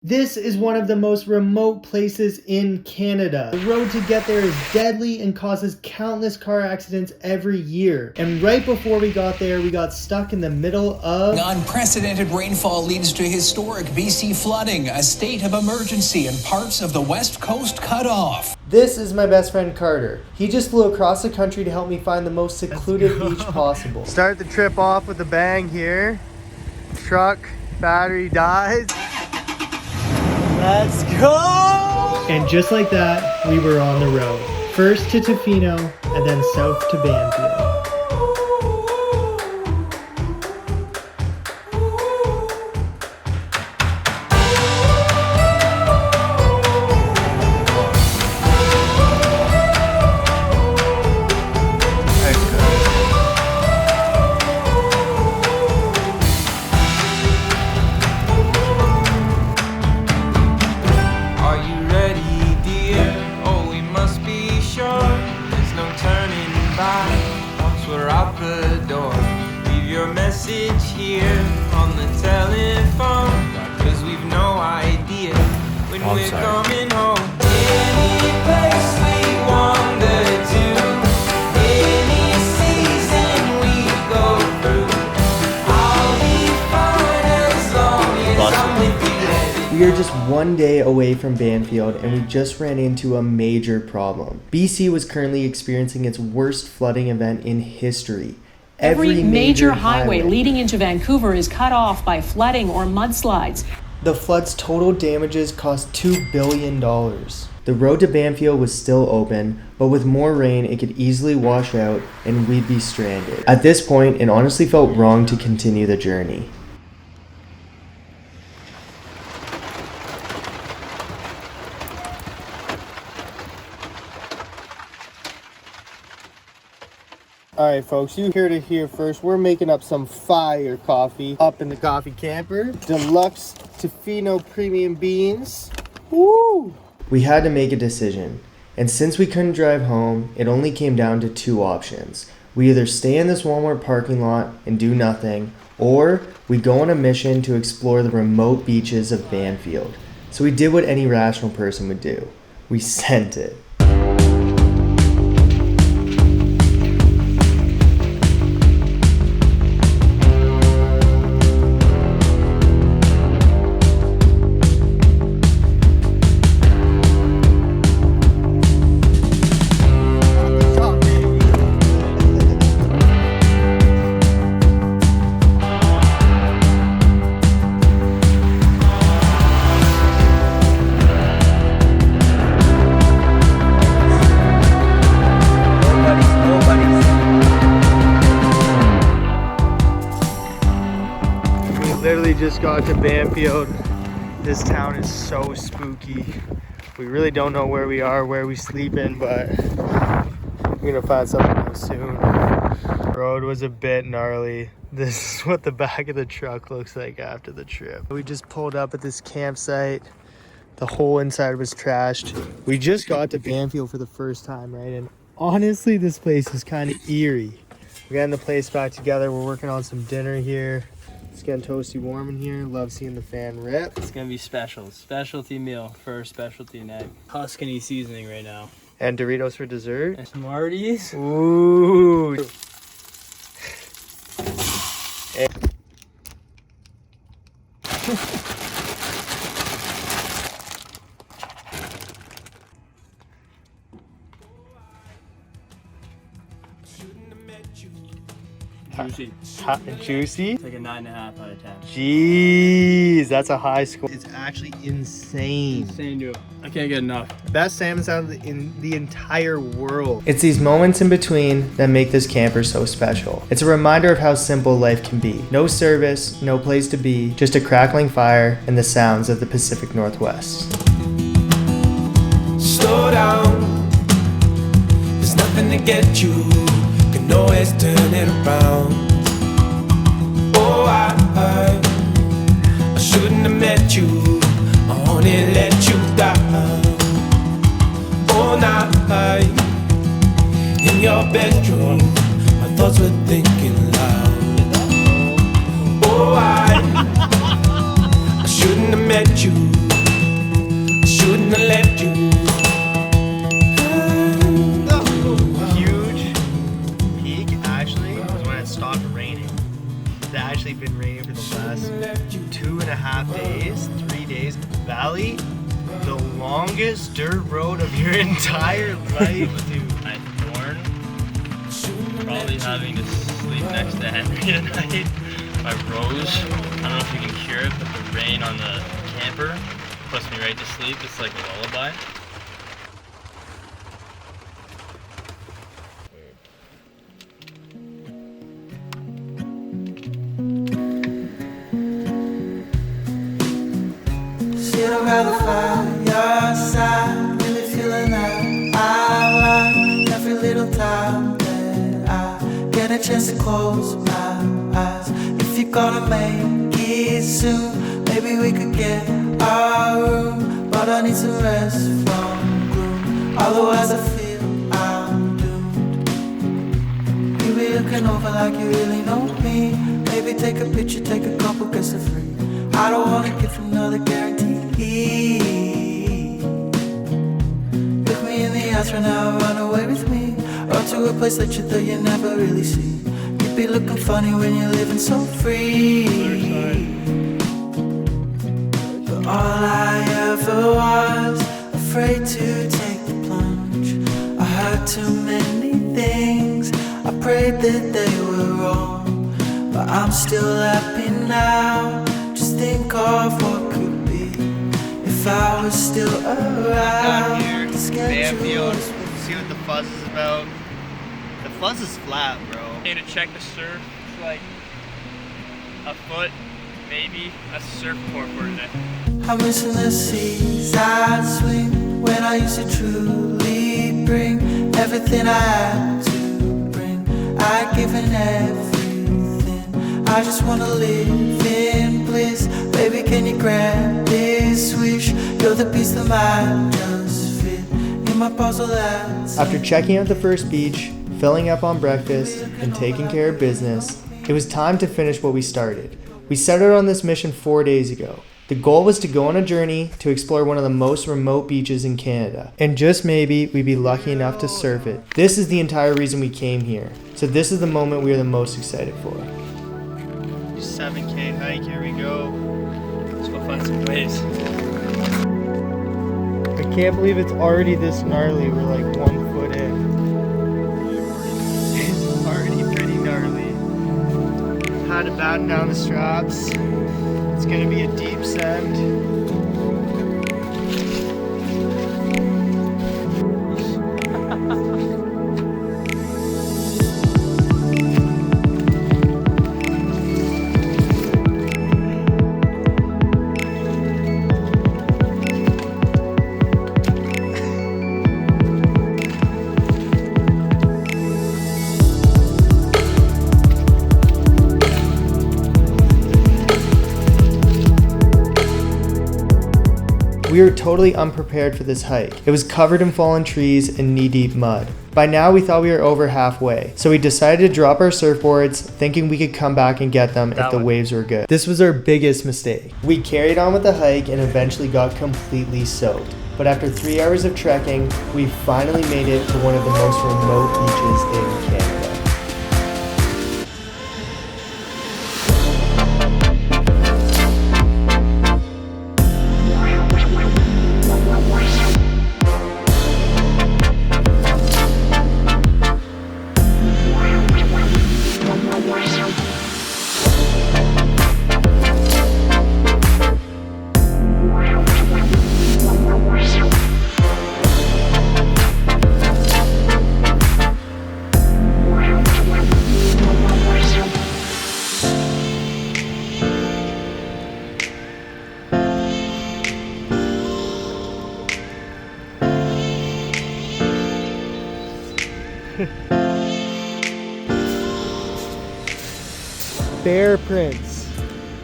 This is one of the most remote places in Canada. The road to get there is deadly and causes countless car accidents every year. And right before we got there, we got stuck in the middle of... Unprecedented rainfall leads to historic BC flooding, a state of emergency, and parts of the west coast cut off. This is my best friend Carter. He just flew across the country to help me find the most secluded beach possible. Start the trip off with a bang here. Truck battery dies. Let's go! And just like that, we were on the road. First to Tofino, and then south to Banfield. Message here on the telephone, cause we've no idea when we're coming home. Any place we wander to, any season we go through, I'll be fine as long as I'm with you. We are just one day away from Banfield, and we just ran into a major problem. BC was currently experiencing its worst flooding event in history. Every major highway leading into Vancouver is cut off by flooding or mudslides. The flood's total damages cost $2 billion. The road to Banfield was still open, but with more rain, it could easily wash out and we'd be stranded. At this point, it honestly felt wrong to continue the journey. Alright folks, you heard it here first. We're making up some fire coffee up in the coffee camper. Deluxe Tofino premium beans. Woo! We had to make a decision. And since we couldn't drive home, it only came down to two options. We either stay in this Walmart parking lot and do nothing, or we go on a mission to explore the remote beaches of Banfield. So we did what any rational person would do. We sent it. Literally just got to Banfield. This town is so spooky. We really don't know where we are, where we sleeping, but we're gonna find something out soon. The road was a bit gnarly. This is what the back of the truck looks like after the trip. We just pulled up at this campsite. The whole inside was trashed. We just got to Banfield for the first time, right? And honestly, this place is kind of eerie. We're getting the place back together. We're working on some dinner here. It's getting toasty warm in here. Love seeing the fan rip. It's gonna be special. Specialty meal for specialty night. Tuscany seasoning right now. And Doritos for dessert. And Smarties. Ooh. Juicy. Hot and juicy? It's like a 9.5 out of 10. Jeez, that's a high score. It's actually insane. Insane, dude. I can't get enough. Best salmon sound in the entire world. It's these moments in between that make this camper so special. It's a reminder of how simple life can be. No service, no place to be, just a crackling fire and the sounds of the Pacific Northwest. Slow down, there's nothing to get you. Can always turn it around. Oh, I shouldn't have met you. I only let you down. All night in your bedroom, my thoughts were thinking loud. Oh, I shouldn't have met you. shouldn't have left you. The huge peak actually was when it stopped raining. It's actually been raining for the last 2.5 days, 3 days. Valley, the longest dirt road of your entire life, dude. I'm born probably having to sleep next to Henry tonight. My Rose, I don't know if you can hear it, but the rain on the camper puts me right to sleep. It's like a lullaby. Sit around the fireside, really feeling that I like every little time that I get a chance to close my eyes. If you're gonna make it soon, maybe we could get our room, but I need some rest from gloom. Otherwise I feel I'm doomed. You be looking over like you really know me. Maybe take a picture, take a couple, guess it's free. I don't wanna give another guarantee. Look me in the eyes right now, run away with me. Run to a place that you thought you never really see. You'd be looking funny when you're living so free. But all I ever was, afraid to take the plunge. I heard too many things, I prayed that they were wrong. But I'm still happy now, just think of what could be if I was still around. Down here, Banfield, see what the fuzz is about. The fuzz is flat, bro. Need to check the surf. It's like a foot, maybe. That's a surfboard for today. I'm missing the seas I swing when I used to truly bring everything I had to bring. I'd given everything. I just wanna live in bliss. Baby, can you grab this wish? You're the piece that might just fit in my puzzle that's After checking out the first beach, filling up on breakfast, and taking care of business, it was time to finish what we started. We set out on this mission 4 days ago. The goal was to go on a journey to explore one of the most remote beaches in Canada. And just maybe we'd be lucky enough to surf it. This is the entire reason we came here. So this is the moment we are the most excited for. 7K hike, here we go. Let's go find some waves. I can't believe it's already this gnarly. We're like 1 foot in. It's already pretty gnarly. Had to batten down the straps. It's gonna be a deep send. We were totally unprepared for this hike. It was covered in fallen trees and knee-deep mud. By now we thought we were over halfway, so we decided to drop our surfboards, thinking we could come back and get them if the waves were good. This was our biggest mistake. We carried on with the hike and eventually got completely soaked. But after 3 hours of trekking, we finally made it to one of the most remote beaches in Canada. Bear prints.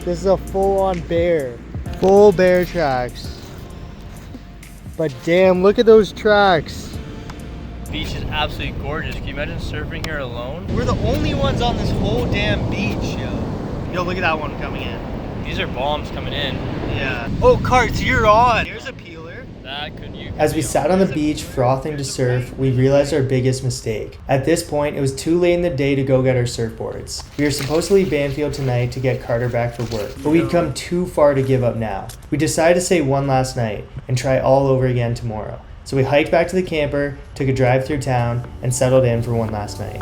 This is a full-on bear. Full bear tracks. But damn, look at those tracks. Beach is absolutely gorgeous. Can you imagine surfing here alone? We're the only ones on this whole damn beach, yo. Yo, look at that one coming in. These are bombs coming in. Yeah. Oh, carts, you're on. Here's a peeler. As we sat on the beach frothing to surf, we realized our biggest mistake. At this point, it was too late in the day to go get our surfboards. We were supposed to leave Banfield tonight to get Carter back for work, but we'd come too far to give up now. We decided to stay one last night and try all over again tomorrow. So we hiked back to the camper, took a drive through town, and settled in for one last night.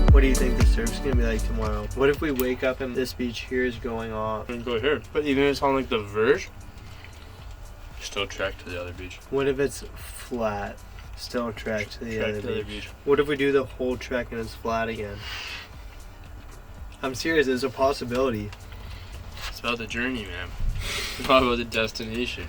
What do you think the surf's gonna be like tomorrow? What if we wake up and this beach here is going off? I'm gonna go here. But even if it's on like the verge, still track to the other beach. What if it's flat? Still trek to the other beach. What if we do the whole trek and it's flat again? I'm serious, there's a possibility. It's about the journey, man. It's not about the destination.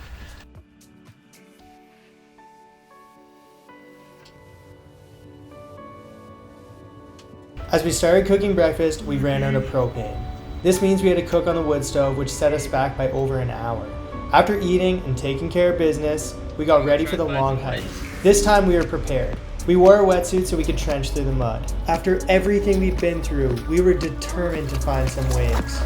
As we started cooking breakfast, we ran out of propane. This means we had to cook on the wood stove, which set us back by over an hour. After eating and taking care of business, we got ready for the long hike. This time we were prepared. We wore our wetsuits so we could trench through the mud. After everything we've been through, we were determined to find some waves.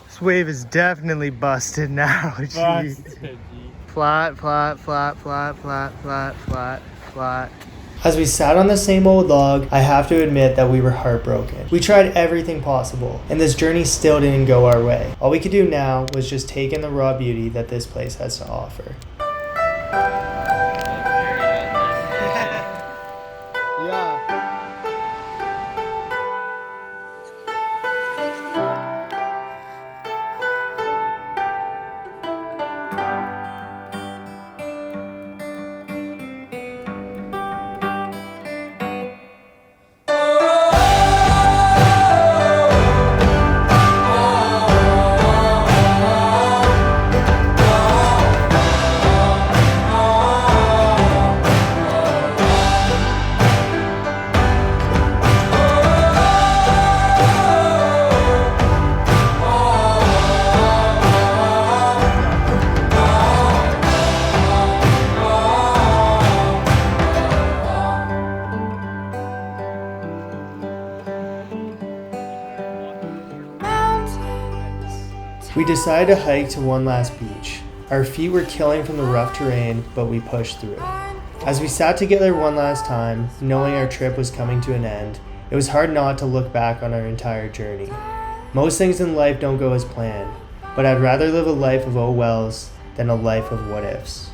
This wave is definitely busted now. Busted. Flat, flat, flat, flat, flat, flat, flat, flat. As we sat on the same old log, I have to admit that we were heartbroken. We tried everything possible, and this journey still didn't go our way. All we could do now was just take in the raw beauty that this place has to offer. Yeah. We decided to hike to one last beach. Our feet were killing from the rough terrain, but we pushed through. As we sat together one last time, knowing our trip was coming to an end, it was hard not to look back on our entire journey. Most things in life don't go as planned, but I'd rather live a life of oh wells than a life of what ifs.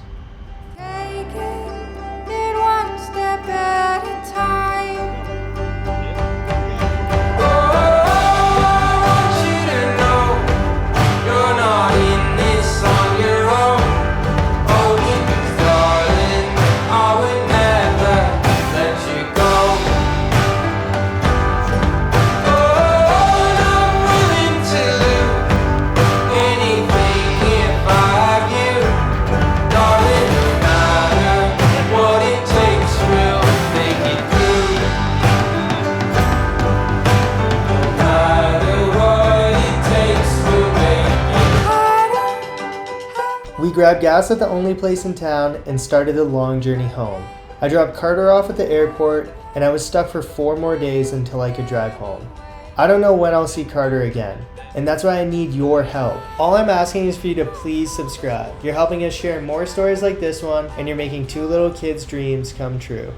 We grabbed gas at the only place in town and started the long journey home. I dropped Carter off at the airport and I was stuck for 4 more days until I could drive home. I don't know when I'll see Carter again, and that's why I need your help. All I'm asking is for you to please subscribe. You're helping us share more stories like this one, and you're making 2 little kids' dreams come true.